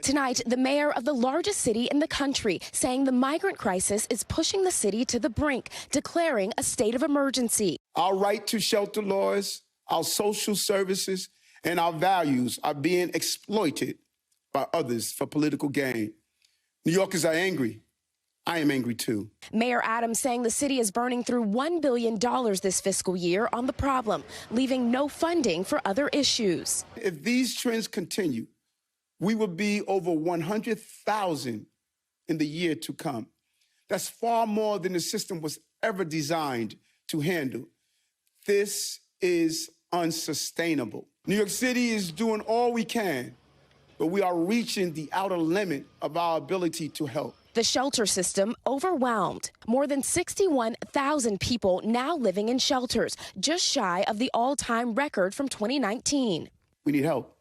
Tonight, the mayor of the largest city in the country saying the migrant crisis is pushing the city to the brink, declaring a state of emergency. Our right to shelter laws, our social services, and our values are being exploited by others for political gain. New Yorkers are angry. I am angry, too. Mayor Adams saying the city is burning through $1 billion this fiscal year on the problem, leaving no funding for other issues. If these trends continue, we will be over 100,000 in the year to come. That's far more than the system was ever designed to handle. This is unsustainable. New York City is doing all we can, but we are reaching the outer limit of our ability to help. The shelter system overwhelmed. More than 61,000 people now living in shelters, just shy of the all-time record from 2019. We need help,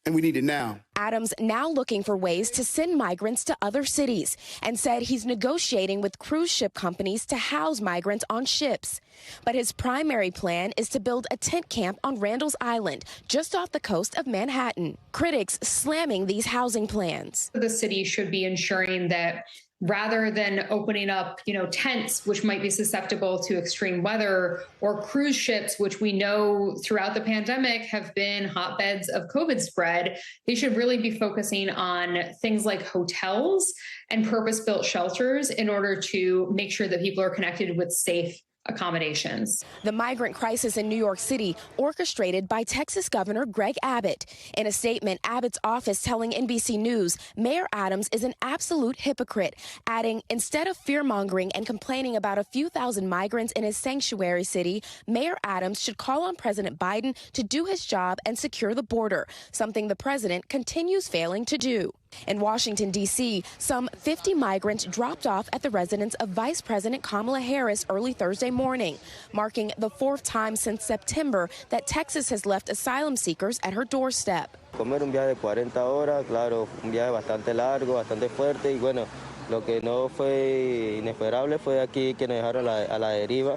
and we need it now. Adams now looking for ways to send migrants to other cities and said he's negotiating with cruise ship companies to house migrants on ships. But his primary plan is to build a tent camp on Randall's Island, just off the coast of Manhattan. Critics slamming these housing plans. The city should be ensuring that rather than opening up, tents, which might be susceptible to extreme weather, or cruise ships, which we know throughout the pandemic have been hotbeds of COVID spread, they should really be focusing on things like hotels and purpose-built shelters in order to make sure that people are connected with safe accommodations. The migrant crisis in New York City orchestrated by Texas Governor Greg Abbott. In a statement, Abbott's office telling NBC News Mayor Adams is an absolute hypocrite, adding, instead of fear-mongering and complaining about a few thousand migrants in his sanctuary city, Mayor Adams should call on President Biden to do his job and secure the border, something the president continues failing to do. In Washington, D.C., some 50 migrants dropped off at the residence of Vice President Kamala Harris early Thursday morning, marking the fourth time since September that Texas has left asylum seekers at her doorstep. Comer un viaje de 40 horas, claro, un viaje bastante largo, bastante fuerte, y bueno, lo que no fue inesperable fue aquí que nos dejaron a la deriva,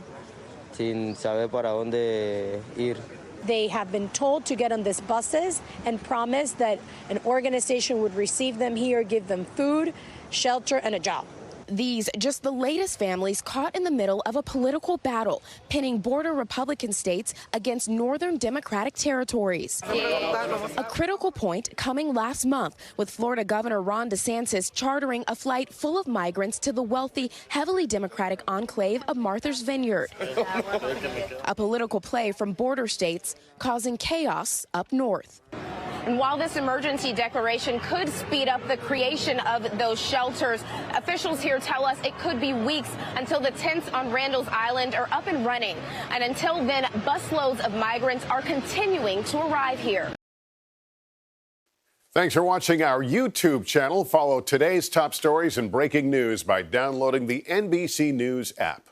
sin saber para dónde ir. They have been told to get on these buses and promised that an organization would receive them here, give them food, shelter, and a job. These just the latest families caught in the middle of a political battle, pitting border Republican states against northern Democratic territories. A critical point coming last month, with Florida Governor Ron DeSantis chartering a flight full of migrants to the wealthy, heavily Democratic enclave of Martha's Vineyard. A political play from border states causing chaos up north. And while this emergency declaration could speed up the creation of those shelters, officials here tell us it could be weeks until the tents on Randall's Island are up and running. And until then, busloads of migrants are continuing to arrive here. Thanks for watching our YouTube channel. Follow today's top stories and breaking news by downloading the NBC News app.